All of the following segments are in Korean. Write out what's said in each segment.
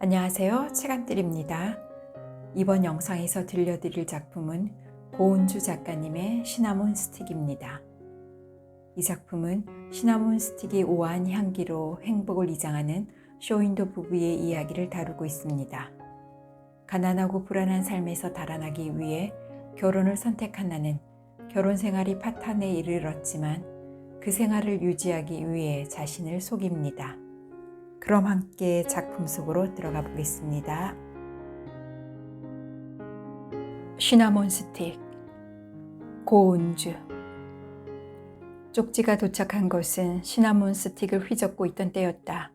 안녕하세요. 책안뜰입니다. 이번 영상에서 들려드릴 작품은 고은주 작가님의 시나몬 스틱입니다. 이 작품은 시나몬 스틱이 오아한 향기로 행복을 이장하는 쇼윈도 부부의 이야기를 다루고 있습니다. 가난하고 불안한 삶에서 달아나기 위해 결혼을 선택한 나는 결혼 생활이 파탄에 이르렀지만 그 생활을 유지하기 위해 자신을 속입니다. 그럼 함께 작품 속으로 들어가 보겠습니다. 시나몬 스틱, 고은주. 쪽지가 도착한 것은 시나몬 스틱을 휘젓고 있던 때였다.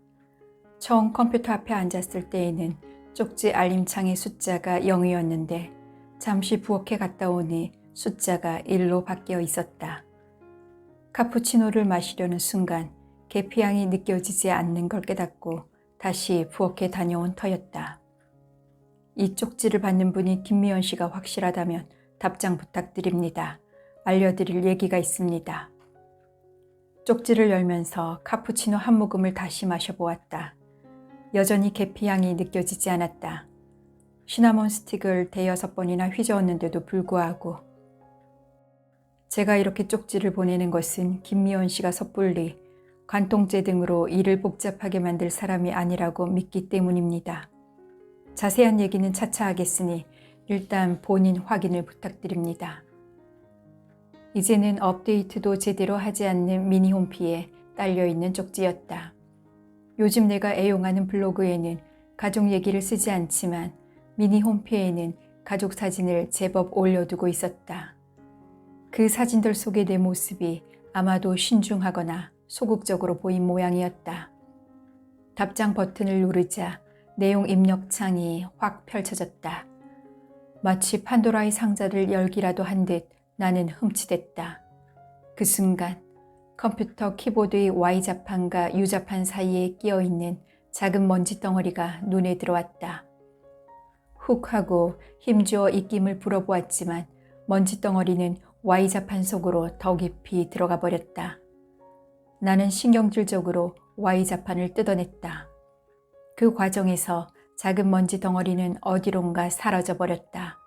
처음 컴퓨터 앞에 앉았을 때에는 쪽지 알림창의 숫자가 0이었는데 잠시 부엌에 갔다 오니 숫자가 1로 바뀌어 있었다. 카푸치노를 마시려는 순간 계피향이 느껴지지 않는 걸 깨닫고 다시 부엌에 다녀온 터였다. 이 쪽지를 받는 분이 김미연 씨가 확실하다면 답장 부탁드립니다. 알려드릴 얘기가 있습니다. 쪽지를 열면서 카푸치노 한 모금을 다시 마셔보았다. 여전히 계피향이 느껴지지 않았다. 시나몬 스틱을 5-6번이나 휘저었는데도 불구하고 제가 이렇게 쪽지를 보내는 것은 김미연 씨가 섣불리 관통죄 등으로 일을 복잡하게 만들 사람이 아니라고 믿기 때문입니다. 자세한 얘기는 차차 하겠으니 일단 본인 확인을 부탁드립니다. 이제는 업데이트도 제대로 하지 않는 미니 홈피에 딸려있는 쪽지였다. 요즘 내가 애용하는 블로그에는 가족 얘기를 쓰지 않지만 미니 홈피에는 가족 사진을 제법 올려두고 있었다. 그 사진들 속의 내 모습이 아마도 신중하거나 소극적으로 보인 모양이었다. 답장 버튼을 누르자 내용 입력창이 확 펼쳐졌다. 마치 판도라의 상자를 열기라도 한 듯 나는 흠칫했다. 그 순간 컴퓨터 키보드의 Y자판과 U자판 사이에 끼어있는 작은 먼지 덩어리가 눈에 들어왔다. 훅 하고 힘주어 입김을 불어보았지만 먼지 덩어리는 Y자판 속으로 더 깊이 들어가 버렸다. 나는 신경질적으로 Y자판을 뜯어냈다. 그 과정에서 작은 먼지 덩어리는 어디론가 사라져 버렸다.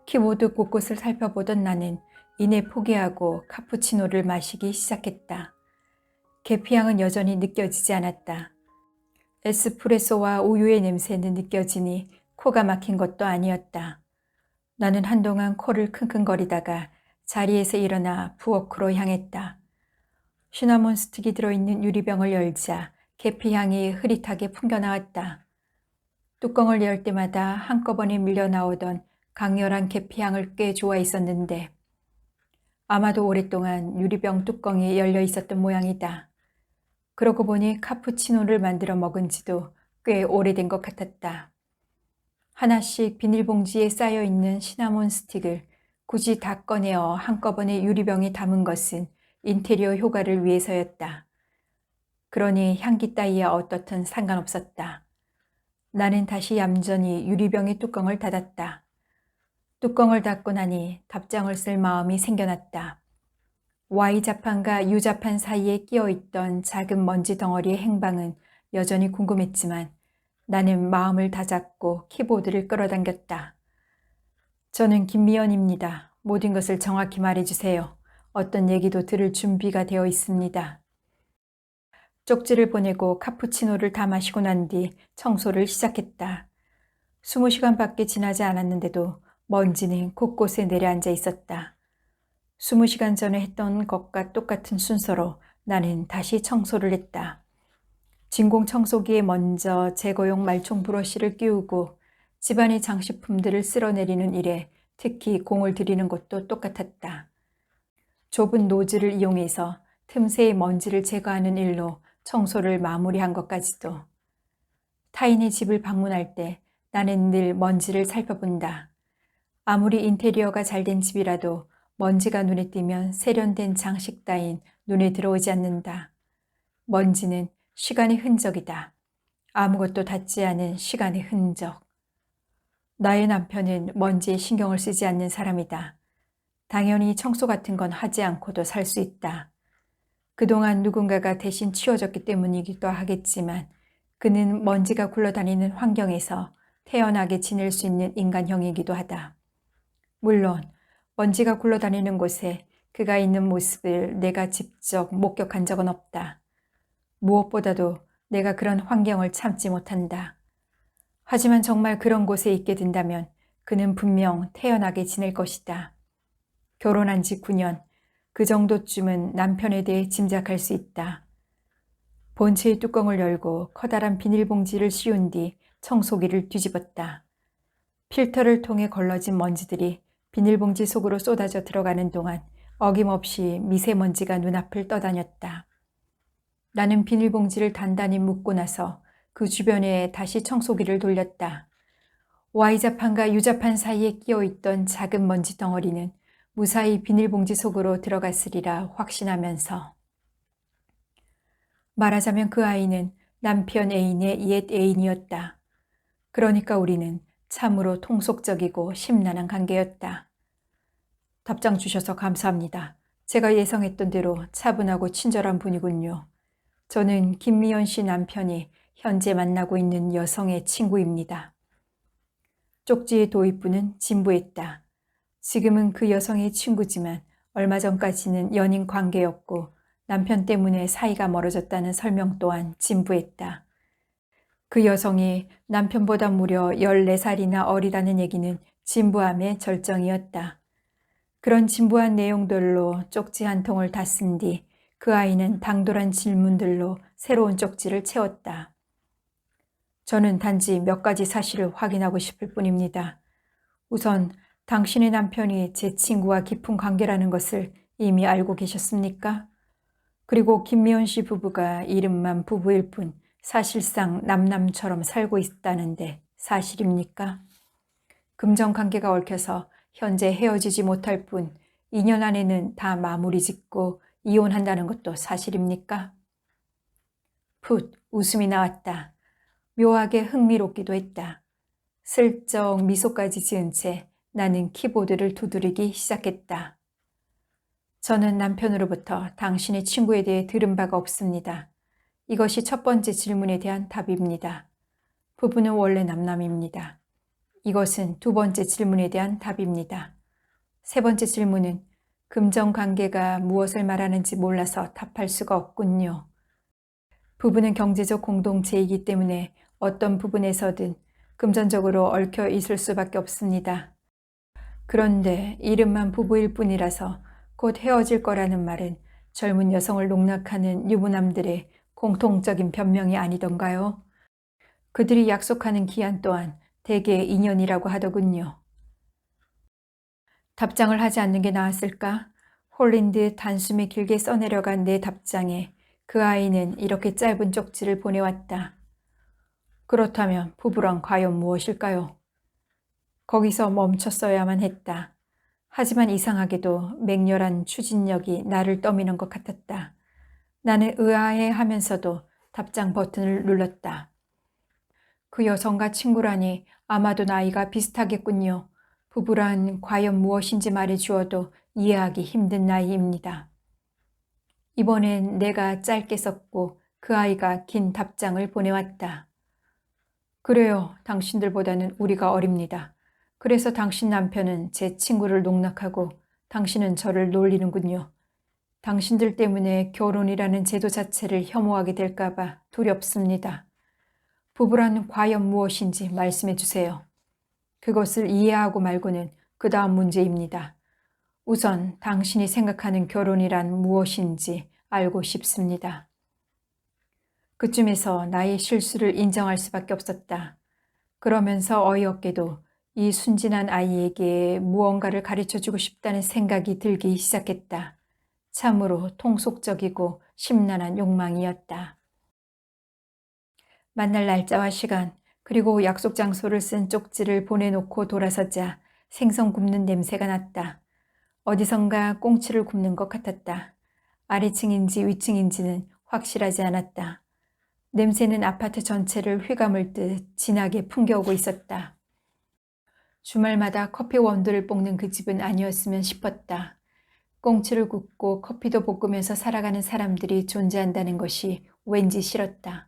키보드 곳곳을 살펴보던 나는 이내 포기하고 카푸치노를 마시기 시작했다. 계피향은 여전히 느껴지지 않았다. 에스프레소와 우유의 냄새는 느껴지니 코가 막힌 것도 아니었다. 나는 한동안 코를 킁킁거리다가 자리에서 일어나 부엌으로 향했다. 시나몬 스틱이 들어있는 유리병을 열자 계피향이 흐릿하게 풍겨나왔다. 뚜껑을 열 때마다 한꺼번에 밀려나오던 강렬한 계피향을 꽤 좋아했었는데 아마도 오랫동안 유리병 뚜껑이 열려 있었던 모양이다. 그러고 보니 카푸치노를 만들어 먹은 지도 꽤 오래된 것 같았다. 하나씩 비닐봉지에 쌓여있는 시나몬 스틱을 굳이 다 꺼내어 한꺼번에 유리병에 담은 것은 인테리어 효과를 위해서였다. 그러니 향기 따위야 어떻든 상관없었다. 나는 다시 얌전히 유리병의 뚜껑을 닫았다. 뚜껑을 닫고 나니 답장을 쓸 마음이 생겨났다. Y자판과 U자판 사이에 끼어있던 작은 먼지 덩어리의 행방은 여전히 궁금했지만 나는 마음을 다잡고 키보드를 끌어당겼다. 저는 김미연입니다. 모든 것을 정확히 말해주세요. 어떤 얘기도 들을 준비가 되어 있습니다. 쪽지를 보내고 카푸치노를 다 마시고 난 뒤 청소를 시작했다. 20시간밖에 지나지 않았는데도 먼지는 곳곳에 내려앉아 있었다. 20시간 전에 했던 것과 똑같은 순서로 나는 다시 청소를 했다. 진공 청소기에 먼저 제거용 말총 브러쉬를 끼우고 집안의 장식품들을 쓸어내리는 일에 특히 공을 들이는 것도 똑같았다. 좁은 노즐을 이용해서 틈새의 먼지를 제거하는 일로 청소를 마무리한 것까지도. 타인의 집을 방문할 때 나는 늘 먼지를 살펴본다. 아무리 인테리어가 잘된 집이라도 먼지가 눈에 띄면 세련된 장식 따윈 눈에 들어오지 않는다. 먼지는 시간의 흔적이다. 아무것도 닿지 않은 시간의 흔적. 나의 남편은 먼지에 신경을 쓰지 않는 사람이다. 당연히 청소 같은 건 하지 않고도 살 수 있다. 그동안 누군가가 대신 치워줬기 때문이기도 하겠지만 그는 먼지가 굴러다니는 환경에서 태연하게 지낼 수 있는 인간형이기도 하다. 물론 먼지가 굴러다니는 곳에 그가 있는 모습을 내가 직접 목격한 적은 없다. 무엇보다도 내가 그런 환경을 참지 못한다. 하지만 정말 그런 곳에 있게 된다면 그는 분명 태연하게 지낼 것이다. 결혼한 지 9년, 그 정도쯤은 남편에 대해 짐작할 수 있다. 본체의 뚜껑을 열고 커다란 비닐봉지를 씌운 뒤 청소기를 뒤집었다. 필터를 통해 걸러진 먼지들이 비닐봉지 속으로 쏟아져 들어가는 동안 어김없이 미세먼지가 눈앞을 떠다녔다. 나는 비닐봉지를 단단히 묶고 나서 그 주변에 다시 청소기를 돌렸다. Y자판과 U자판 사이에 끼어있던 작은 먼지 덩어리는 무사히 비닐봉지 속으로 들어갔으리라 확신하면서. 말하자면 그 아이는 남편 애인의 옛 애인이었다. 그러니까 우리는 참으로 통속적이고 심란한 관계였다. 답장 주셔서 감사합니다. 제가 예상했던 대로 차분하고 친절한 분이군요. 저는 김미연 씨 남편이 현재 만나고 있는 여성의 친구입니다. 쪽지의 도입부는 진부했다. 지금은 그 여성의 친구지만 얼마 전까지는 연인 관계였고 남편 때문에 사이가 멀어졌다는 설명 또한 진부했다. 그 여성이 남편보다 무려 14살이나 어리다는 얘기는 진부함의 절정이었다. 그런 진부한 내용들로 쪽지 한 통을 다 쓴 뒤 그 아이는 당돌한 질문들로 새로운 쪽지를 채웠다. 저는 단지 몇 가지 사실을 확인하고 싶을 뿐입니다. 우선 당신의 남편이 제 친구와 깊은 관계라는 것을 이미 알고 계셨습니까? 그리고 김미연 씨 부부가 이름만 부부일 뿐 사실상 남남처럼 살고 있다는데 사실입니까? 금전관계가 얽혀서 현재 헤어지지 못할 뿐 2년 안에는 다 마무리 짓고 이혼한다는 것도 사실입니까? 풋 웃음이 나왔다. 묘하게 흥미롭기도 했다. 슬쩍 미소까지 지은 채 나는 키보드를 두드리기 시작했다. 저는 남편으로부터 당신의 친구에 대해 들은 바가 없습니다. 이것이 첫 번째 질문에 대한 답입니다. 부부는 원래 남남입니다. 이것은 두 번째 질문에 대한 답입니다. 세 번째 질문은 금전관계가 무엇을 말하는지 몰라서 답할 수가 없군요. 부부는 경제적 공동체이기 때문에 어떤 부분에서든 금전적으로 얽혀 있을 수밖에 없습니다. 그런데 이름만 부부일 뿐이라서 곧 헤어질 거라는 말은 젊은 여성을 농락하는 유부남들의 공통적인 변명이 아니던가요? 그들이 약속하는 기한 또한 대개 2년이라고 하더군요. 답장을 하지 않는 게 나았을까? 홀린 듯 단숨에 길게 써내려간 내 답장에 그 아이는 이렇게 짧은 쪽지를 보내왔다. 그렇다면 부부란 과연 무엇일까요? 거기서 멈췄어야만 했다. 하지만 이상하게도 맹렬한 추진력이 나를 떠미는 것 같았다. 나는 의아해하면서도 답장 버튼을 눌렀다. 그 여성과 친구라니 아마도 나이가 비슷하겠군요. 부부란 과연 무엇인지 말해주어도 이해하기 힘든 나이입니다. 이번엔 내가 짧게 썼고 그 아이가 긴 답장을 보내왔다. 그래요. 당신들보다는 우리가 어립니다. 그래서 당신 남편은 제 친구를 농락하고 당신은 저를 놀리는군요. 당신들 때문에 결혼이라는 제도 자체를 혐오하게 될까봐 두렵습니다. 부부란 과연 무엇인지 말씀해 주세요. 그것을 이해하고 말고는 그 다음 문제입니다. 우선 당신이 생각하는 결혼이란 무엇인지 알고 싶습니다. 그쯤에서 나의 실수를 인정할 수밖에 없었다. 그러면서 어이없게도 이 순진한 아이에게 무언가를 가르쳐주고 싶다는 생각이 들기 시작했다. 참으로 통속적이고 심란한 욕망이었다. 만날 날짜와 시간, 그리고 약속 장소를 쓴 쪽지를 보내놓고 돌아서자 생선 굽는 냄새가 났다. 어디선가 꽁치를 굽는 것 같았다. 아래층인지 위층인지는 확실하지 않았다. 냄새는 아파트 전체를 휘감을 듯 진하게 풍겨오고 있었다. 주말마다 커피 원두를 볶는 그 집은 아니었으면 싶었다. 꽁치를 굽고 커피도 볶으면서 살아가는 사람들이 존재한다는 것이 왠지 싫었다.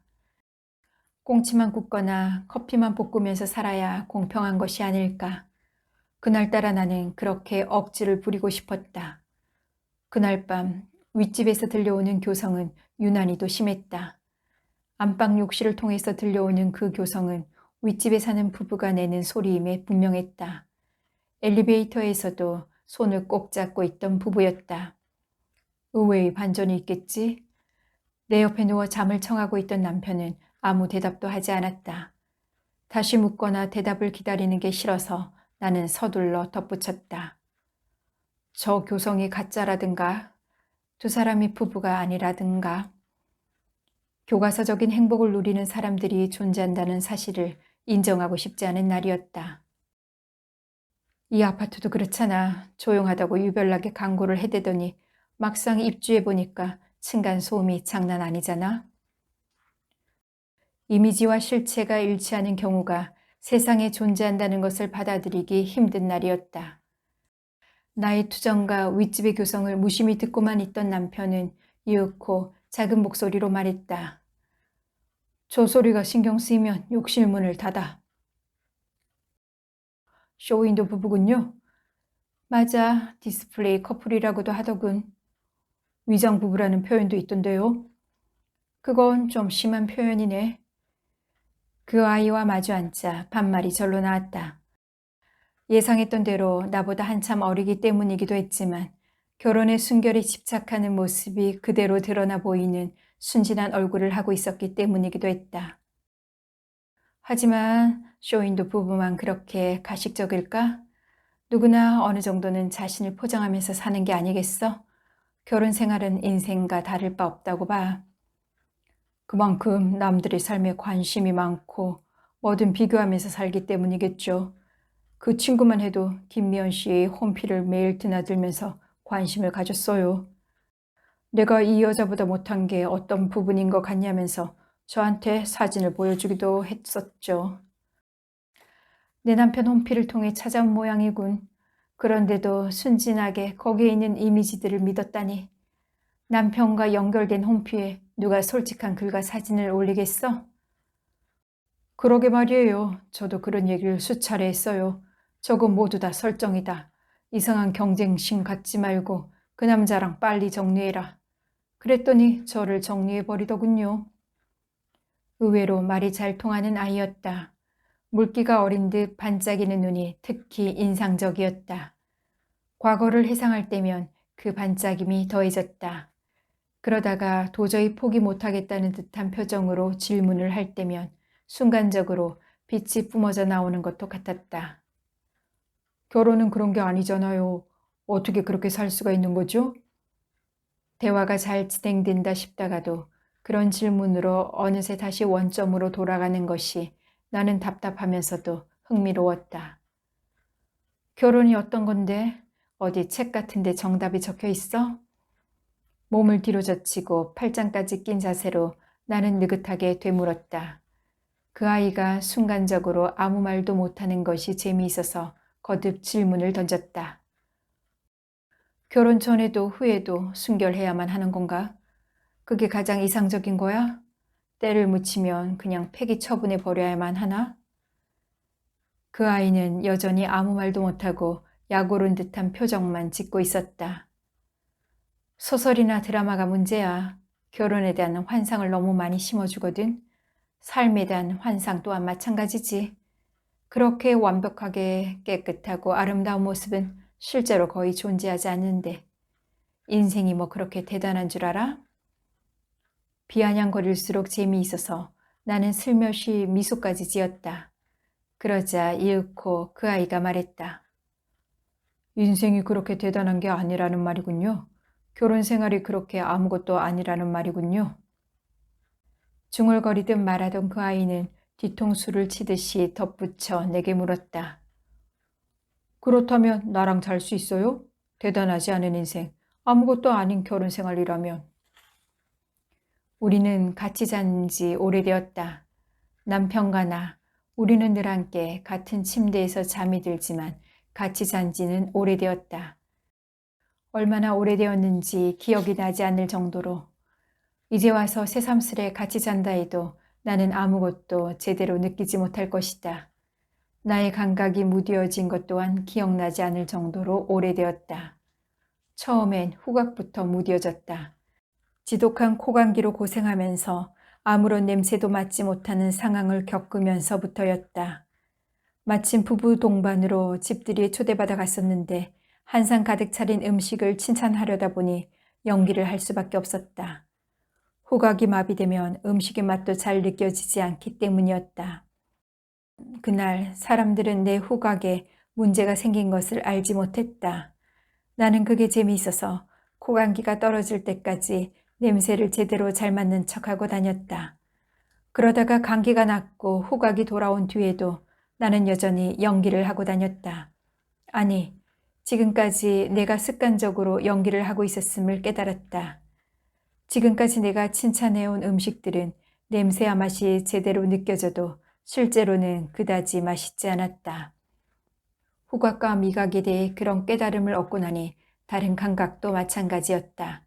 꽁치만 굽거나 커피만 볶으면서 살아야 공평한 것이 아닐까. 그날따라 나는 그렇게 억지를 부리고 싶었다. 그날 밤 윗집에서 들려오는 교성은 유난히도 심했다. 안방 욕실을 통해서 들려오는 그 교성은 윗집에 사는 부부가 내는 소리임에 분명했다. 엘리베이터에서도 손을 꼭 잡고 있던 부부였다. 의외의 반전이 있겠지? 내 옆에 누워 잠을 청하고 있던 남편은 아무 대답도 하지 않았다. 다시 묻거나 대답을 기다리는 게 싫어서 나는 서둘러 덧붙였다. 저 교성이 가짜라든가 두 사람이 부부가 아니라든가 교과서적인 행복을 누리는 사람들이 존재한다는 사실을 인정하고 싶지 않은 날이었다. 이 아파트도 그렇잖아. 조용하다고 유별나게 광고를 해대더니 막상 입주해 보니까 층간소음이 장난 아니잖아. 이미지와 실체가 일치하는 경우가 세상에 존재한다는 것을 받아들이기 힘든 날이었다. 나의 투정과 윗집의 교성을 무심히 듣고만 있던 남편은 이윽고 작은 목소리로 말했다. 저 소리가 신경 쓰이면 욕실 문을 닫아. 쇼윈도 부부군요. 맞아, 디스플레이 커플이라고도 하더군. 위장 부부라는 표현도 있던데요. 그건 좀 심한 표현이네. 그 아이와 마주 앉자 반말이 절로 나왔다. 예상했던 대로 나보다 한참 어리기 때문이기도 했지만 결혼의 순결에 집착하는 모습이 그대로 드러나 보이는 순진한 얼굴을 하고 있었기 때문이기도 했다. 하지만 쇼윈도 부부만 그렇게 가식적일까? 누구나 어느 정도는 자신을 포장하면서 사는 게 아니겠어? 결혼 생활은 인생과 다를 바 없다고 봐. 그만큼 남들의 삶에 관심이 많고 뭐든 비교하면서 살기 때문이겠죠. 그 친구만 해도 김미연 씨의 홈피를 매일 드나들면서 관심을 가졌어요. 내가 이 여자보다 못한 게 어떤 부분인 것 같냐면서 저한테 사진을 보여주기도 했었죠. 내 남편 홈피를 통해 찾아온 모양이군. 그런데도 순진하게 거기에 있는 이미지들을 믿었다니. 남편과 연결된 홈피에 누가 솔직한 글과 사진을 올리겠어? 그러게 말이에요. 저도 그런 얘기를 수차례 했어요. 저거 모두 다 설정이다. 이상한 경쟁심 갖지 말고 그 남자랑 빨리 정리해라. 그랬더니 저를 정리해버리더군요. 의외로 말이 잘 통하는 아이였다. 물기가 어린 듯 반짝이는 눈이 특히 인상적이었다. 과거를 회상할 때면 그 반짝임이 더해졌다. 그러다가 도저히 포기 못하겠다는 듯한 표정으로 질문을 할 때면 순간적으로 빛이 뿜어져 나오는 것도 같았다. 결혼은 그런 게 아니잖아요. 어떻게 그렇게 살 수가 있는 거죠? 대화가 잘 진행된다 싶다가도 그런 질문으로 어느새 다시 원점으로 돌아가는 것이 나는 답답하면서도 흥미로웠다. 결혼이 어떤 건데? 어디 책 같은데 정답이 적혀 있어? 몸을 뒤로 젖히고 팔짱까지 낀 자세로 나는 느긋하게 되물었다. 그 아이가 순간적으로 아무 말도 못하는 것이 재미있어서 거듭 질문을 던졌다. 결혼 전에도 후에도 순결해야만 하는 건가? 그게 가장 이상적인 거야? 때를 묻히면 그냥 폐기 처분해 버려야만 하나? 그 아이는 여전히 아무 말도 못하고 약오른 듯한 표정만 짓고 있었다. 소설이나 드라마가 문제야. 결혼에 대한 환상을 너무 많이 심어주거든. 삶에 대한 환상 또한 마찬가지지. 그렇게 완벽하게 깨끗하고 아름다운 모습은 실제로 거의 존재하지 않는데 인생이 뭐 그렇게 대단한 줄 알아? 비아냥거릴수록 재미있어서 나는 슬며시 미소까지 지었다. 그러자 이윽고 그 아이가 말했다. 인생이 그렇게 대단한 게 아니라는 말이군요. 결혼 생활이 그렇게 아무것도 아니라는 말이군요. 중얼거리듯 말하던 그 아이는 뒤통수를 치듯이 덧붙여 내게 물었다. 그렇다면 나랑 잘 수 있어요? 대단하지 않은 인생, 아무것도 아닌 결혼 생활이라면. 우리는 같이 잔 지 오래되었다. 남편과 나, 우리는 늘 함께 같은 침대에서 잠이 들지만 같이 잔 지는 오래되었다. 얼마나 오래되었는지 기억이 나지 않을 정도로 이제 와서 새삼스레 같이 잔다 해도 나는 아무것도 제대로 느끼지 못할 것이다. 나의 감각이 무뎌진 것 또한 기억나지 않을 정도로 오래되었다. 처음엔 후각부터 무뎌졌다. 지독한 코감기로 고생하면서 아무런 냄새도 맡지 못하는 상황을 겪으면서부터였다. 마침 부부 동반으로 집들이에 초대받아 갔었는데 한상 가득 차린 음식을 칭찬하려다 보니 연기를 할 수밖에 없었다. 후각이 마비되면 음식의 맛도 잘 느껴지지 않기 때문이었다. 그날 사람들은 내 후각에 문제가 생긴 것을 알지 못했다. 나는 그게 재미있어서 코감기가 떨어질 때까지 냄새를 제대로 잘 맡는 척하고 다녔다. 그러다가 감기가 낫고 후각이 돌아온 뒤에도 나는 여전히 연기를 하고 다녔다. 아니, 지금까지 내가 습관적으로 연기를 하고 있었음을 깨달았다. 지금까지 내가 칭찬해온 음식들은 냄새와 맛이 제대로 느껴져도 실제로는 그다지 맛있지 않았다. 후각과 미각에 대해 그런 깨달음을 얻고 나니 다른 감각도 마찬가지였다.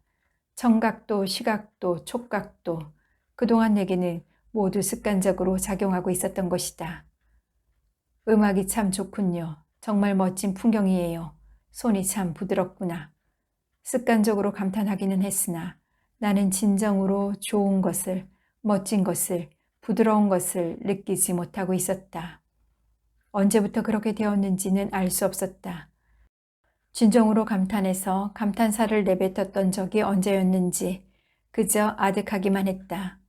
청각도 시각도 촉각도 그동안 내게는 모두 습관적으로 작용하고 있었던 것이다. 음악이 참 좋군요. 정말 멋진 풍경이에요. 손이 참 부드럽구나. 습관적으로 감탄하기는 했으나 나는 진정으로 좋은 것을, 멋진 것을, 부드러운 것을 느끼지 못하고 있었다. 언제부터 그렇게 되었는지는 알 수 없었다. 진정으로 감탄해서 감탄사를 내뱉었던 적이 언제였는지 그저 아득하기만 했다.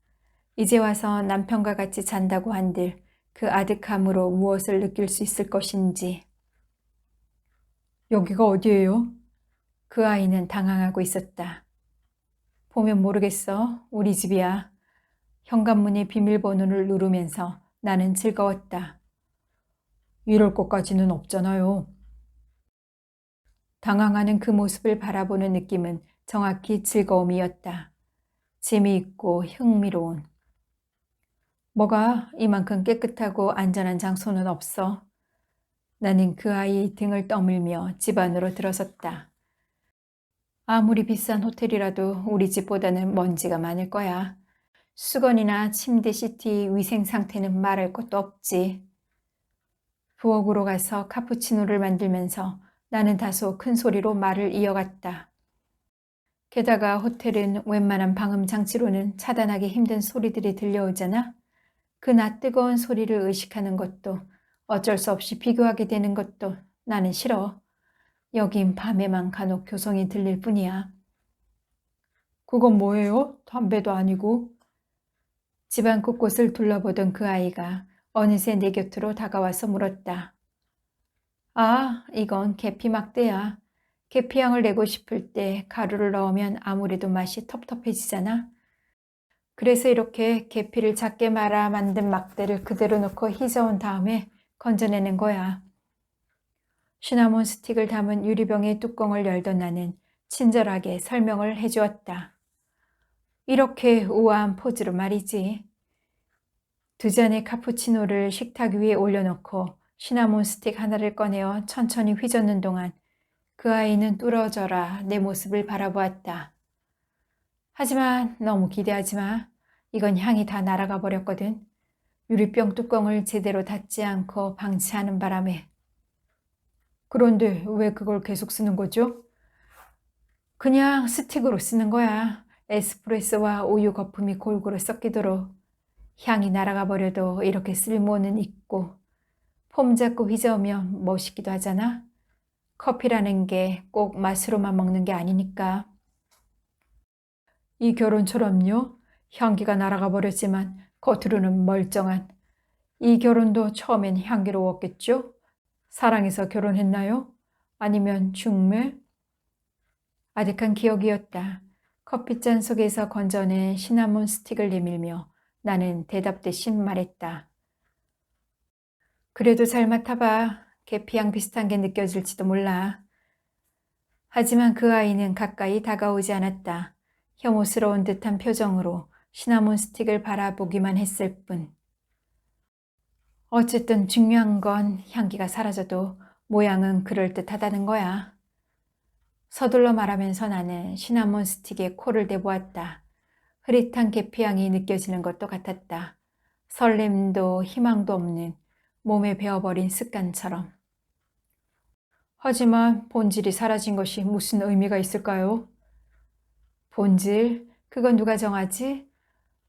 이제 와서 남편과 같이 잔다고 한들 그 아득함으로 무엇을 느낄 수 있을 것인지. 여기가 어디예요? 그 아이는 당황하고 있었다. 보면 모르겠어. 우리 집이야. 현관문의 비밀번호를 누르면서 나는 즐거웠다. 이럴 것까지는 없잖아요. 당황하는 그 모습을 바라보는 느낌은 정확히 즐거움이었다. 재미있고 흥미로운. 뭐가 이만큼 깨끗하고 안전한 장소는 없어. 나는 그 아이의 등을 떠밀며 집 안으로 들어섰다. 아무리 비싼 호텔이라도 우리 집보다는 먼지가 많을 거야. 수건이나 침대 시트 위생 상태는 말할 것도 없지. 부엌으로 가서 카푸치노를 만들면서 나는 다소 큰 소리로 말을 이어갔다. 게다가 호텔은 웬만한 방음 장치로는 차단하기 힘든 소리들이 들려오잖아. 그 낯뜨거운 소리를 의식하는 것도 어쩔 수 없이 비교하게 되는 것도 나는 싫어. 여긴 밤에만 간혹 교성이 들릴 뿐이야. 그건 뭐예요? 담배도 아니고. 집안 곳곳을 둘러보던 그 아이가 어느새 내 곁으로 다가와서 물었다. 아, 이건 계피 막대야. 계피향을 내고 싶을 때 가루를 넣으면 아무래도 맛이 텁텁해지잖아. 그래서 이렇게 계피를 작게 말아 만든 막대를 그대로 넣고 휘저은 다음에 건져내는 거야. 시나몬 스틱을 담은 유리병의 뚜껑을 열던 나는 친절하게 설명을 해주었다. 이렇게 우아한 포즈로 말이지. 두 잔의 카푸치노를 식탁 위에 올려놓고 시나몬 스틱 하나를 꺼내어 천천히 휘젓는 동안 그 아이는 뚫어져라 내 모습을 바라보았다. 하지만 너무 기대하지 마. 이건 향이 다 날아가 버렸거든. 유리병 뚜껑을 제대로 닫지 않고 방치하는 바람에. 그런데 왜 그걸 계속 쓰는 거죠? 그냥 스틱으로 쓰는 거야. 에스프레소와 우유 거품이 골고루 섞이도록. 향이 날아가 버려도 이렇게 쓸모는 있고 폼 잡고 휘저으면 멋있기도 하잖아. 커피라는 게 꼭 맛으로만 먹는 게 아니니까. 이 결혼처럼요. 향기가 날아가 버렸지만 겉으로는 멀쩡한. 이 결혼도 처음엔 향기로웠겠죠? 사랑해서 결혼했나요? 아니면 중매? 아득한 기억이었다. 커피잔 속에서 건져낸 시나몬 스틱을 내밀며 나는 대답 대신 말했다. 그래도 잘 맡아봐. 계피향 비슷한 게 느껴질지도 몰라. 하지만 그 아이는 가까이 다가오지 않았다. 혐오스러운 듯한 표정으로 시나몬 스틱을 바라보기만 했을 뿐. 어쨌든 중요한 건 향기가 사라져도 모양은 그럴듯하다는 거야. 서둘러 말하면서 나는 시나몬 스틱에 코를 대보았다. 흐릿한 계피향이 느껴지는 것도 같았다. 설렘도 희망도 없는 몸에 배어버린 습관처럼. 하지만 본질이 사라진 것이 무슨 의미가 있을까요? 본질? 그건 누가 정하지?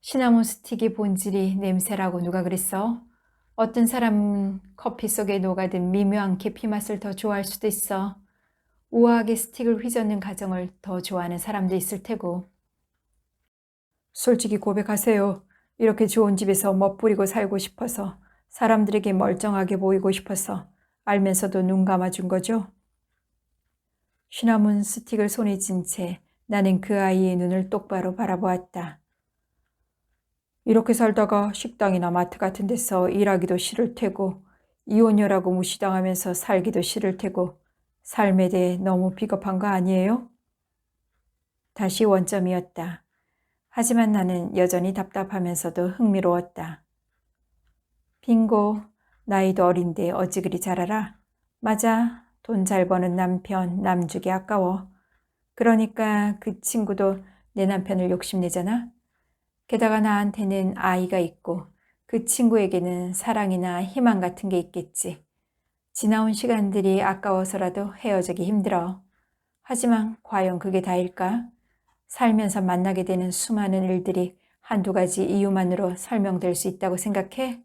시나몬 스틱이 본질이 냄새라고 누가 그랬어? 어떤 사람은 커피 속에 녹아든 미묘한 계피 맛을 더 좋아할 수도 있어. 우아하게 스틱을 휘젓는 가정을 더 좋아하는 사람도 있을 테고. 솔직히 고백하세요. 이렇게 좋은 집에서 멋부리고 살고 싶어서, 사람들에게 멀쩡하게 보이고 싶어서 알면서도 눈 감아준 거죠? 시나몬 스틱을 손에 쥔 채 나는 그 아이의 눈을 똑바로 바라보았다. 이렇게 살다가 식당이나 마트 같은 데서 일하기도 싫을 테고, 이혼녀라고 무시당하면서 살기도 싫을 테고, 삶에 대해 너무 비겁한 거 아니에요? 다시 원점이었다. 하지만 나는 여전히 답답하면서도 흥미로웠다. 빙고, 나이도 어린데 어찌 그리 잘 알아? 맞아, 돈 잘 버는 남편, 남주기 아까워. 그러니까 그 친구도 내 남편을 욕심내잖아? 게다가 나한테는 아이가 있고 그 친구에게는 사랑이나 희망 같은 게 있겠지. 지나온 시간들이 아까워서라도 헤어지기 힘들어. 하지만 과연 그게 다일까? 살면서 만나게 되는 수많은 일들이 한두 가지 이유만으로 설명될 수 있다고 생각해?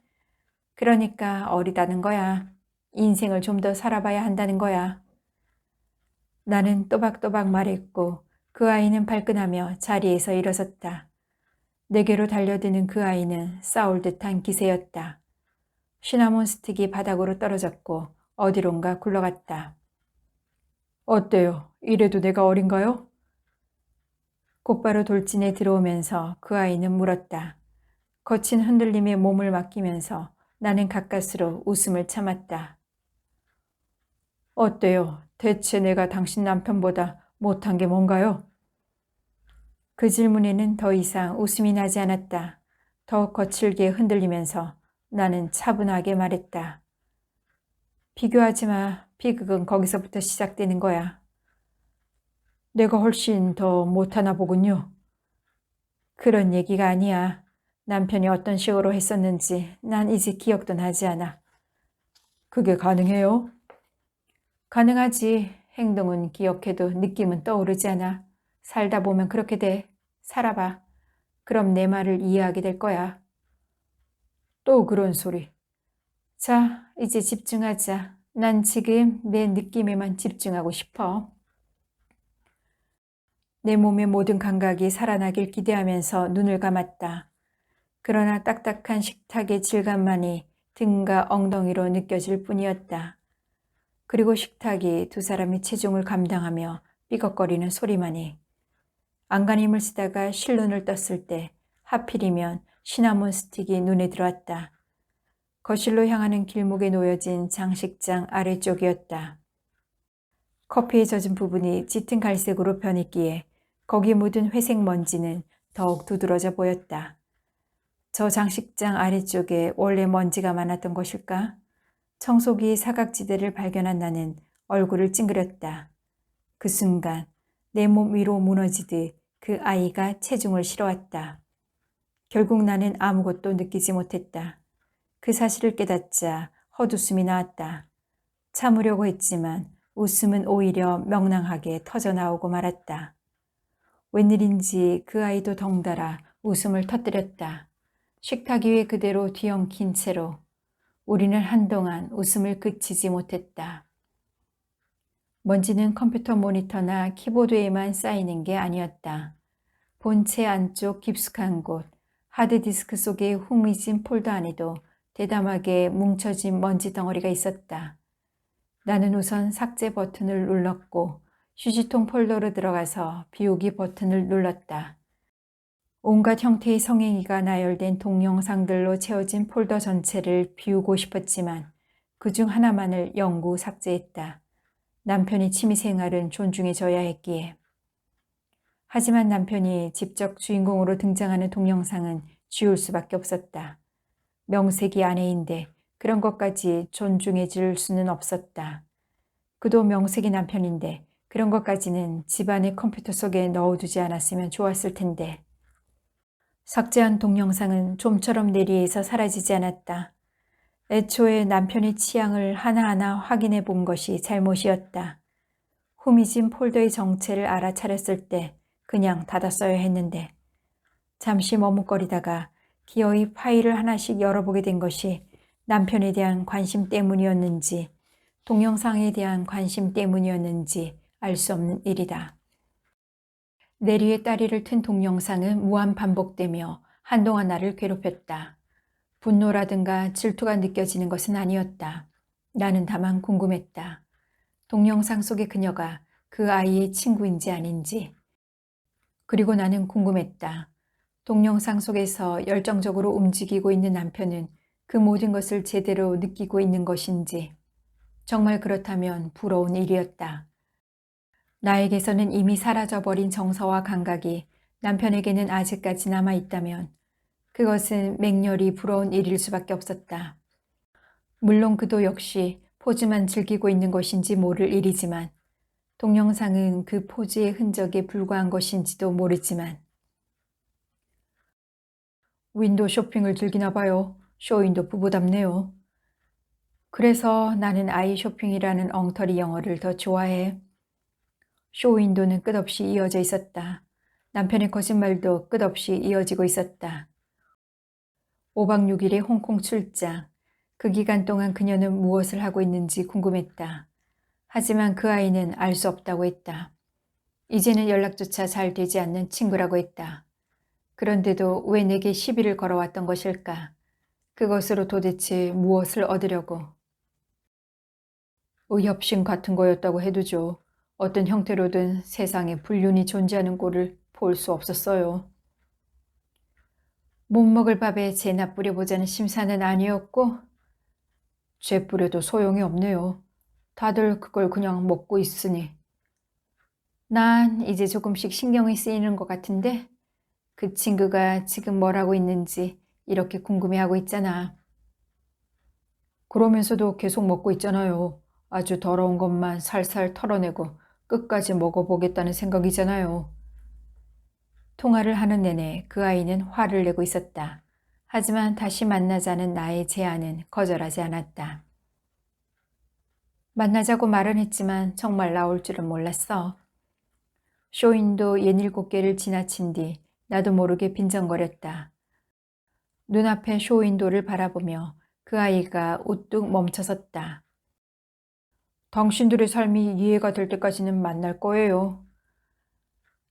그러니까 어리다는 거야. 인생을 좀 더 살아봐야 한다는 거야. 나는 또박또박 말했고 그 아이는 발끈하며 자리에서 일어섰다. 내게로 달려드는 그 아이는 싸울 듯한 기세였다. 시나몬 스틱이 바닥으로 떨어졌고 어디론가 굴러갔다. 어때요? 이래도 내가 어린가요? 곧바로 돌진에 들어오면서 그 아이는 물었다. 거친 흔들림에 몸을 맡기면서 나는 가까스로 웃음을 참았다. 어때요? 대체 내가 당신 남편보다 못한 게 뭔가요? 그 질문에는 더 이상 웃음이 나지 않았다. 더 거칠게 흔들리면서 나는 차분하게 말했다. 비교하지 마. 비극은 거기서부터 시작되는 거야. 내가 훨씬 더 못하나 보군요. 그런 얘기가 아니야. 남편이 어떤 식으로 했었는지 난 이제 기억도 나지 않아. 그게 가능해요? 가능하지. 행동은 기억해도 느낌은 떠오르지 않아. 살다 보면 그렇게 돼. 살아봐. 그럼 내 말을 이해하게 될 거야. 또 그런 소리. 자, 이제 집중하자. 난 지금 내 느낌에만 집중하고 싶어. 내 몸의 모든 감각이 살아나길 기대하면서 눈을 감았다. 그러나 딱딱한 식탁의 질감만이 등과 엉덩이로 느껴질 뿐이었다. 그리고 식탁이 두 사람의 체중을 감당하며 삐걱거리는 소리만이. 안간힘을 쓰다가 실눈을 떴을 때 하필이면 시나몬 스틱이 눈에 들어왔다. 거실로 향하는 길목에 놓여진 장식장 아래쪽이었다. 커피에 젖은 부분이 짙은 갈색으로 변했기에 거기 묻은 회색 먼지는 더욱 두드러져 보였다. 저 장식장 아래쪽에 원래 먼지가 많았던 것일까? 청소기 사각지대를 발견한 나는 얼굴을 찡그렸다. 그 순간 내 몸 위로 무너지듯 그 아이가 체중을 실어왔다. 결국 나는 아무것도 느끼지 못했다. 그 사실을 깨닫자 헛웃음이 나왔다. 참으려고 했지만 웃음은 오히려 명랑하게 터져나오고 말았다. 웬일인지 그 아이도 덩달아 웃음을 터뜨렸다. 식탁 위에 그대로 뒤엉킨 채로. 우리는 한동안 웃음을 그치지 못했다. 먼지는 컴퓨터 모니터나 키보드에만 쌓이는 게 아니었다. 본체 안쪽 깊숙한 곳, 하드디스크 속의 흥미진 폴더 안에도 대담하게 뭉쳐진 먼지 덩어리가 있었다. 나는 우선 삭제 버튼을 눌렀고 휴지통 폴더로 들어가서 비우기 버튼을 눌렀다. 온갖 형태의 성행위가 나열된 동영상들로 채워진 폴더 전체를 비우고 싶었지만 그중 하나만을 영구 삭제했다. 남편의 취미생활은 존중해줘야 했기에. 하지만 남편이 직접 주인공으로 등장하는 동영상은 지울 수밖에 없었다. 명색이 아내인데 그런 것까지 존중해 줄 수는 없었다. 그도 명색이 남편인데 그런 것까지는 집안의 컴퓨터 속에 넣어두지 않았으면 좋았을 텐데. 삭제한 동영상은 좀처럼 내리에서 사라지지 않았다. 애초에 남편의 취향을 하나하나 확인해 본 것이 잘못이었다. 후미진 폴더의 정체를 알아차렸을 때 그냥 닫았어야 했는데 잠시 머뭇거리다가 기어이 파일을 하나씩 열어보게 된 것이 남편에 대한 관심 때문이었는지 동영상에 대한 관심 때문이었는지 알 수 없는 일이다. 내리의 다리를 튼 동영상은 무한 반복되며 한동안 나를 괴롭혔다. 분노라든가 질투가 느껴지는 것은 아니었다. 나는 다만 궁금했다. 동영상 속의 그녀가 그 아이의 친구인지 아닌지. 그리고 나는 궁금했다. 동영상 속에서 열정적으로 움직이고 있는 남편은 그 모든 것을 제대로 느끼고 있는 것인지. 정말 그렇다면 부러운 일이었다. 나에게서는 이미 사라져버린 정서와 감각이 남편에게는 아직까지 남아있다면 그것은 맹렬히 부러운 일일 수밖에 없었다. 물론 그도 역시 포즈만 즐기고 있는 것인지 모를 일이지만 동영상은 그 포즈의 흔적에 불과한 것인지도 모르지만 윈도 쇼핑을 즐기나 봐요. 쇼윈도 부부답네요. 그래서 나는 아이 쇼핑이라는 엉터리 영어를 더 좋아해. 쇼윈도는 끝없이 이어져 있었다. 남편의 거짓말도 끝없이 이어지고 있었다. 5박 6일의 홍콩 출장. 그 기간 동안 그녀는 무엇을 하고 있는지 궁금했다. 하지만 그 아이는 알 수 없다고 했다. 이제는 연락조차 잘 되지 않는 친구라고 했다. 그런데도 왜 내게 시비를 걸어왔던 것일까? 그것으로 도대체 무엇을 얻으려고? 의협심 같은 거였다고 해두죠. 어떤 형태로든 세상에 불륜이 존재하는 꼴을 볼 수 없었어요. 못 먹을 밥에 재나 뿌려보자는 심사는 아니었고 죄 뿌려도 소용이 없네요. 다들 그걸 그냥 먹고 있으니. 난 이제 조금씩 신경이 쓰이는 것 같은데 그 친구가 지금 뭘 하고 있는지 이렇게 궁금해하고 있잖아. 그러면서도 계속 먹고 있잖아요. 아주 더러운 것만 살살 털어내고 끝까지 먹어보겠다는 생각이잖아요. 통화를 하는 내내 그 아이는 화를 내고 있었다. 하지만 다시 만나자는 나의 제안은 거절하지 않았다. 만나자고 말은 했지만 정말 나올 줄은 몰랐어. 쇼윈도 67개를 지나친 뒤 나도 모르게 빈정거렸다. 눈앞에 쇼윈도를 바라보며 그 아이가 우뚝 멈춰섰다. 당신들의 삶이 이해가 될 때까지는 만날 거예요.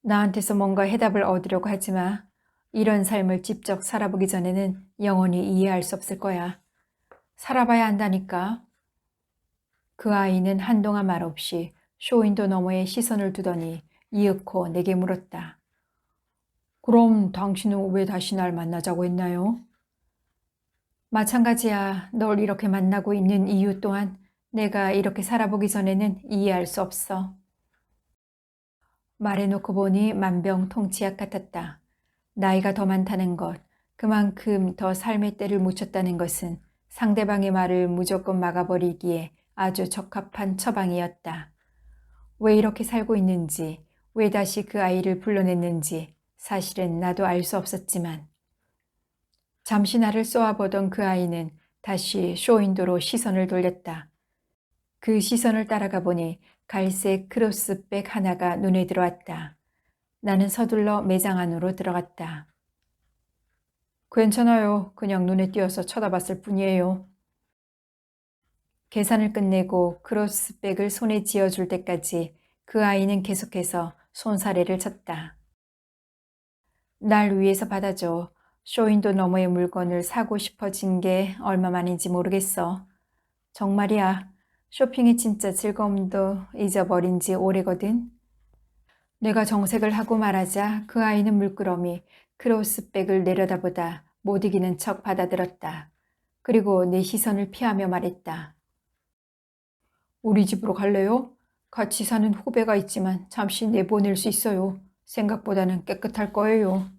나한테서 뭔가 해답을 얻으려고 하지 마. 이런 삶을 직접 살아보기 전에는 영원히 이해할 수 없을 거야. 살아봐야 한다니까. 그 아이는 한동안 말없이 쇼윈도 너머에 시선을 두더니 이윽고 내게 물었다. 그럼 당신은 왜 다시 날 만나자고 했나요? 마찬가지야. 널 이렇게 만나고 있는 이유 또한 내가 이렇게 살아보기 전에는 이해할 수 없어. 말해놓고 보니 만병통치약 같았다. 나이가 더 많다는 것, 그만큼 더 삶의 때를 묻혔다는 것은 상대방의 말을 무조건 막아버리기에 아주 적합한 처방이었다. 왜 이렇게 살고 있는지, 왜 다시 그 아이를 불러냈는지 사실은 나도 알 수 없었지만 잠시 나를 쏘아보던 그 아이는 다시 쇼윈도로 시선을 돌렸다. 그 시선을 따라가 보니 갈색 크로스백 하나가 눈에 들어왔다. 나는 서둘러 매장 안으로 들어갔다. 괜찮아요. 그냥 눈에 띄어서 쳐다봤을 뿐이에요. 계산을 끝내고 크로스백을 손에 쥐어줄 때까지 그 아이는 계속해서 손사래를 쳤다. 날 위해서 받아줘. 쇼윈도 너머의 물건을 사고 싶어진 게 얼마만인지 모르겠어. 정말이야. 쇼핑의 진짜 즐거움도 잊어버린 지 오래거든. 내가 정색을 하고 말하자 그 아이는 물끄러미 크로스백을 내려다보다 못 이기는 척 받아들었다. 그리고 내 시선을 피하며 말했다. 우리 집으로 갈래요? 같이 사는 후배가 있지만 잠시 내보낼 수 있어요. 생각보다는 깨끗할 거예요.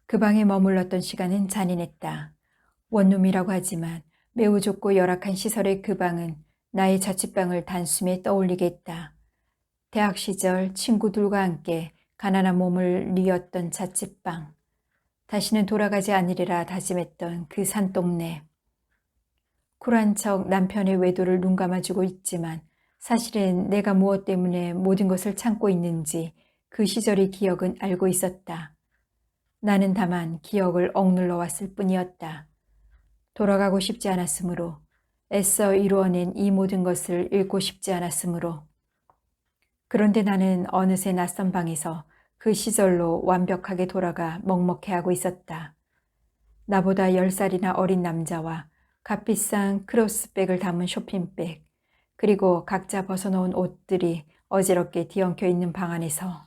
그 방에 머물렀던 시간은 잔인했다. 원룸이라고 하지만 매우 좁고 열악한 시설의 그 방은 나의 자취방을 단숨에 떠올리게 했다. 대학 시절 친구들과 함께 가난한 몸을 뉘었던 자취방, 다시는 돌아가지 않으리라 다짐했던 그 산동네. 쿨한 척 남편의 외도를 눈감아주고 있지만 사실은 내가 무엇 때문에 모든 것을 참고 있는지 그 시절의 기억은 알고 있었다. 나는 다만 기억을 억눌러 왔을 뿐이었다. 돌아가고 싶지 않았으므로, 애써 이루어낸 이 모든 것을 잃고 싶지 않았으므로. 그런데 나는 어느새 낯선 방에서 그 시절로 완벽하게 돌아가 먹먹해하고 있었다. 나보다 10살이나 어린 남자와 값비싼 크로스백을 담은 쇼핑백, 그리고 각자 벗어놓은 옷들이 어지럽게 뒤엉켜 있는 방 안에서.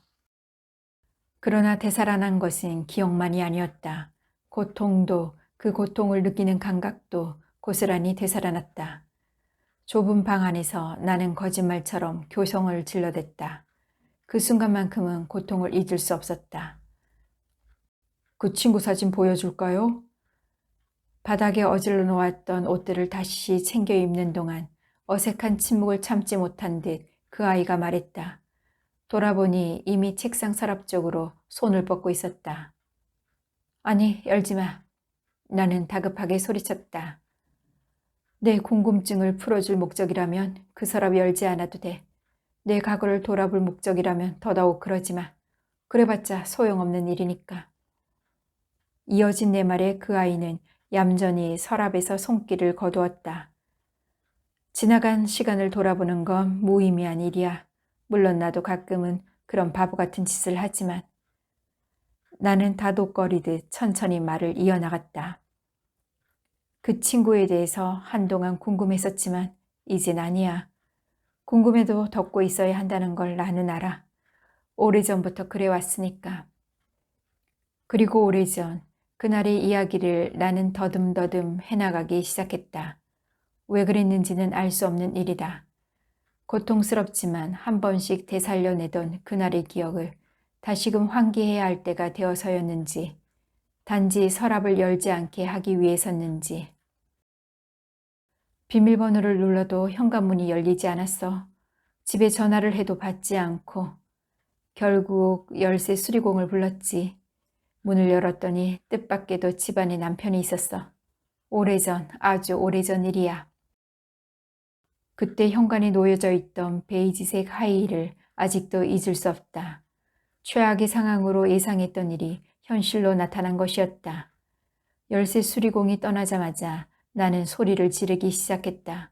그러나 되살아난 것은 기억만이 아니었다. 고통도, 그 고통을 느끼는 감각도 고스란히 되살아났다. 좁은 방 안에서 나는 거짓말처럼 교성을 질러댔다. 그 순간만큼은 고통을 잊을 수 없었다. 그 친구 사진 보여줄까요? 바닥에 어질러 놓았던 옷들을 다시 챙겨 입는 동안 어색한 침묵을 참지 못한 듯 그 아이가 말했다. 돌아보니 이미 책상 서랍 쪽으로 손을 뻗고 있었다. 아니, 열지 마. 나는 다급하게 소리쳤다. 내 궁금증을 풀어줄 목적이라면 그 서랍 열지 않아도 돼. 내 과거를 돌아볼 목적이라면 더더욱 그러지 마. 그래봤자 소용없는 일이니까. 이어진 내 말에 그 아이는 얌전히 서랍에서 손길을 거두었다. 지나간 시간을 돌아보는 건 무의미한 일이야. 물론 나도 가끔은 그런 바보 같은 짓을 하지만. 나는 다독거리듯 천천히 말을 이어나갔다. 그 친구에 대해서 한동안 궁금했었지만 이젠 아니야. 궁금해도 덮고 있어야 한다는 걸 나는 알아. 오래전부터 그래왔으니까. 그리고 오래전 그날의 이야기를 나는 더듬더듬 해나가기 시작했다. 왜 그랬는지는 알 수 없는 일이다. 고통스럽지만 한 번씩 되살려내던 그날의 기억을 다시금 환기해야 할 때가 되어서였는지, 단지 서랍을 열지 않게 하기 위해서였는지. 비밀번호를 눌러도 현관문이 열리지 않았어. 집에 전화를 해도 받지 않고 결국 열쇠 수리공을 불렀지. 문을 열었더니 뜻밖에도 집안에 남편이 있었어. 오래전, 아주 오래전 일이야. 그때 현관에 놓여져 있던 베이지색 하이힐을 아직도 잊을 수 없다. 최악의 상황으로 예상했던 일이 현실로 나타난 것이었다. 열쇠 수리공이 떠나자마자 나는 소리를 지르기 시작했다.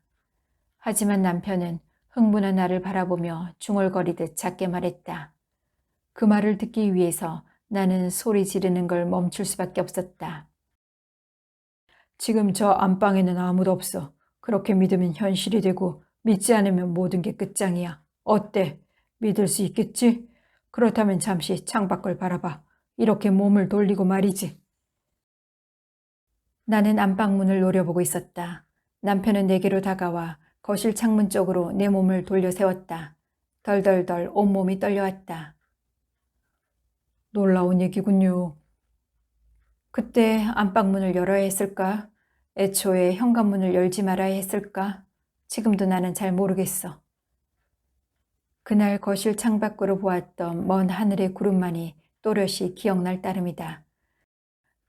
하지만 남편은 흥분한 나를 바라보며 중얼거리듯 작게 말했다. 그 말을 듣기 위해서 나는 소리 지르는 걸 멈출 수밖에 없었다. 지금 저 안방에는 아무도 없어. 그렇게 믿으면 현실이 되고 믿지 않으면 모든 게 끝장이야. 어때? 믿을 수 있겠지? 그렇다면 잠시 창밖을 바라봐. 이렇게 몸을 돌리고 말이지. 나는 안방문을 노려보고 있었다. 남편은 내게로 다가와 거실 창문 쪽으로 내 몸을 돌려 세웠다. 덜덜덜 온몸이 떨려왔다. 놀라운 얘기군요. 그때 안방문을 열어야 했을까? 애초에 현관문을 열지 말아야 했을까? 지금도 나는 잘 모르겠어. 그날 거실 창밖으로 보았던 먼 하늘의 구름만이 또렷이 기억날 따름이다.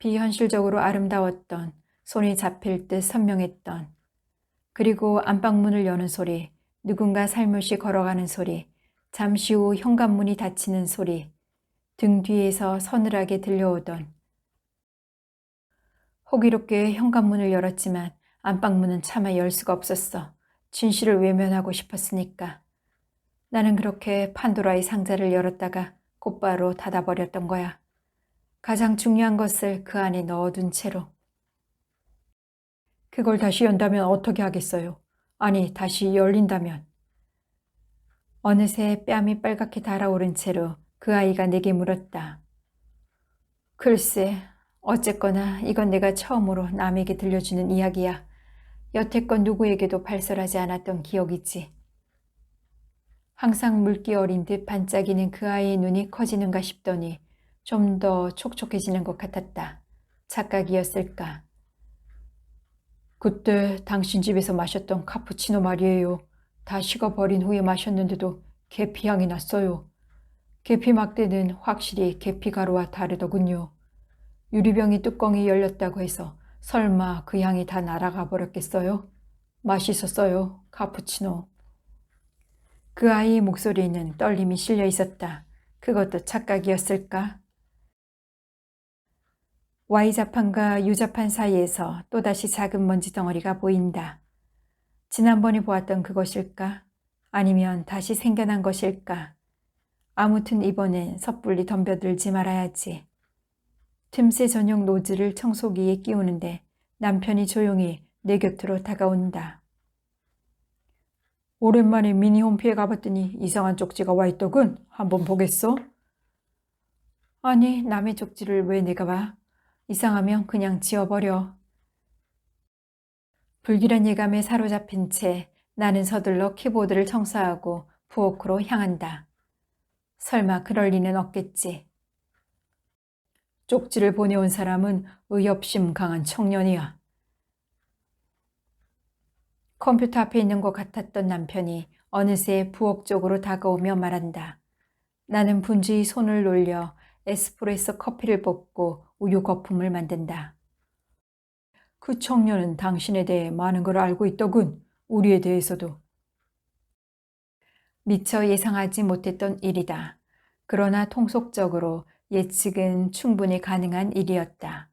비현실적으로 아름다웠던, 손이 잡힐 듯 선명했던, 그리고 안방문을 여는 소리, 누군가 살며시 걸어가는 소리, 잠시 후 현관문이 닫히는 소리, 등 뒤에서 서늘하게 들려오던. 호기롭게 현관문을 열었지만 안방문은 차마 열 수가 없었어. 진실을 외면하고 싶었으니까. 나는 그렇게 판도라의 상자를 열었다가 곧바로 닫아버렸던 거야. 가장 중요한 것을 그 안에 넣어둔 채로. 그걸 다시 연다면 어떻게 하겠어요? 아니, 다시 열린다면. 어느새 뺨이 빨갛게 달아오른 채로 그 아이가 내게 물었다. 글쎄, 어쨌거나 이건 내가 처음으로 남에게 들려주는 이야기야. 여태껏 누구에게도 발설하지 않았던 기억이지. 항상 물기 어린 듯 반짝이는 그 아이의 눈이 커지는가 싶더니 좀 더 촉촉해지는 것 같았다. 착각이었을까? 그때 당신 집에서 마셨던 카푸치노 말이에요. 다 식어버린 후에 마셨는데도 계피향이 났어요. 계피 막대는 확실히 계피 가루와 다르더군요. 유리병이 뚜껑이 열렸다고 해서 설마 그 향이 다 날아가 버렸겠어요? 맛있었어요, 카푸치노. 그 아이의 목소리에는 떨림이 실려 있었다. 그것도 착각이었을까? Y자판과 U자판 사이에서 또다시 작은 먼지 덩어리가 보인다. 지난번에 보았던 그것일까? 아니면 다시 생겨난 것일까? 아무튼 이번엔 섣불리 덤벼들지 말아야지. 틈새 전용 노즐을 청소기에 끼우는데 남편이 조용히 내 곁으로 다가온다. 오랜만에 미니홈피에 가봤더니 이상한 쪽지가 와 있더군. 한번 보겠어? 아니, 남의 쪽지를 왜 내가 봐? 이상하면 그냥 지워버려. 불길한 예감에 사로잡힌 채 나는 서둘러 키보드를 청소하고 부엌으로 향한다. 설마 그럴 리는 없겠지. 쪽지를 보내온 사람은 의협심 강한 청년이야. 컴퓨터 앞에 있는 것 같았던 남편이 어느새 부엌 쪽으로 다가오며 말한다. 나는 분주히 손을 놀려 에스프레소 커피를 볶고 우유 거품을 만든다. 그 청년은 당신에 대해 많은 걸 알고 있더군. 우리에 대해서도. 미처 예상하지 못했던 일이다. 그러나 통속적으로 예측은 충분히 가능한 일이었다.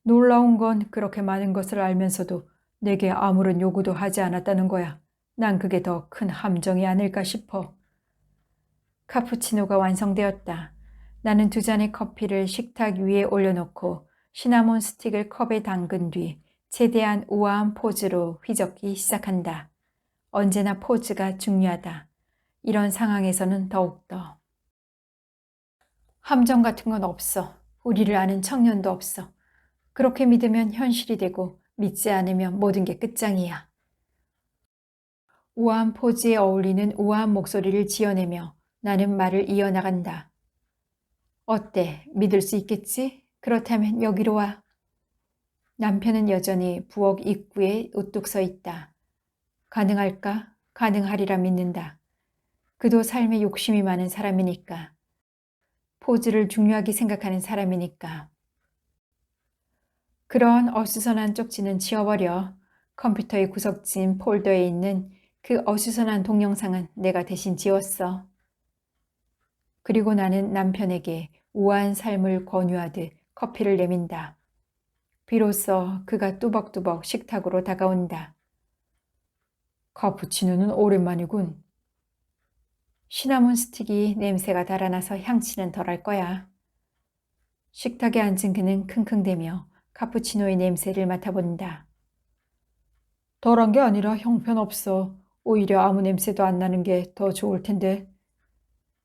놀라운 건 그렇게 많은 것을 알면서도 내게 아무런 요구도 하지 않았다는 거야. 난 그게 더 큰 함정이 아닐까 싶어. 카푸치노가 완성되었다. 나는 2잔의 커피를 식탁 위에 올려놓고 시나몬 스틱을 컵에 담근 뒤 최대한 우아한 포즈로 휘젓기 시작한다. 언제나 포즈가 중요하다. 이런 상황에서는 더욱더. 함정 같은 건 없어. 우리를 아는 청년도 없어. 그렇게 믿으면 현실이 되고 믿지 않으면 모든 게 끝장이야. 우아한 포즈에 어울리는 우아한 목소리를 지어내며 나는 말을 이어나간다. 어때? 믿을 수 있겠지? 그렇다면 여기로 와. 남편은 여전히 부엌 입구에 우뚝 서 있다. 가능할까? 가능하리라 믿는다. 그도 삶에 욕심이 많은 사람이니까. 포즈를 중요하게 생각하는 사람이니까. 그런 어수선한 쪽지는 지워버려. 컴퓨터의 구석진 폴더에 있는 그 어수선한 동영상은 내가 대신 지웠어. 그리고 나는 남편에게 우아한 삶을 권유하듯 커피를 내민다. 비로소 그가 뚜벅뚜벅 식탁으로 다가온다. 카푸치노는 오랜만이군. 시나몬 스틱이 냄새가 달아나서 향치는 덜할 거야. 식탁에 앉은 그는 킁킁대며 카푸치노의 냄새를 맡아본다. 덜한 게 아니라 형편없어. 오히려 아무 냄새도 안 나는 게 더 좋을 텐데.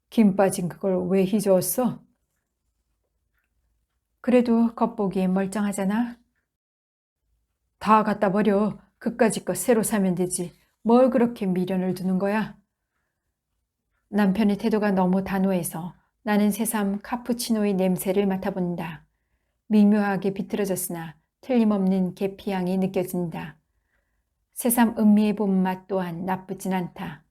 김 빠진 그걸 왜 휘저었어? 그래도 겉보기엔 멀쩡하잖아. 다 갖다 버려. 그까짓 거 새로 사면 되지. 뭘 그렇게 미련을 두는 거야? 남편의 태도가 너무 단호해서 나는 새삼 카푸치노의 냄새를 맡아본다. 미묘하게 비틀어졌으나 틀림없는 계피향이 느껴진다. 새삼 음미해 본 맛 또한 나쁘진 않다.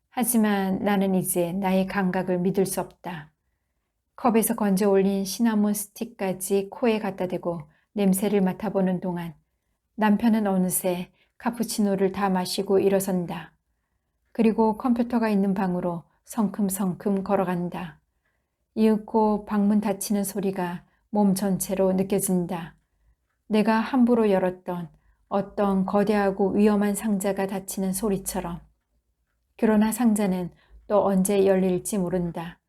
하지만 나는 이제 나의 감각을 믿을 수 없다. 컵에서 건져 올린 시나몬 스틱까지 코에 갖다 대고 냄새를 맡아보는 동안 남편은 어느새 카푸치노를 다 마시고 일어선다. 그리고 컴퓨터가 있는 방으로 성큼성큼 걸어간다. 이윽고 방문 닫히는 소리가 몸 전체로 느껴진다. 내가 함부로 열었던 어떤 거대하고 위험한 상자가 닫히는 소리처럼. 그러나 상자는 또 언제 열릴지 모른다.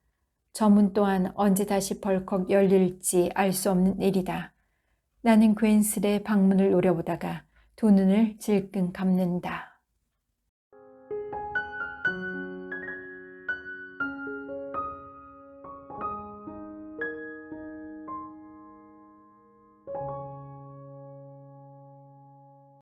저 문 또한 언제 다시 벌컥 열릴지 알 수 없는 일이다. 나는 괜스레 방문을 노려보다가 두 눈을 질끈 감는다.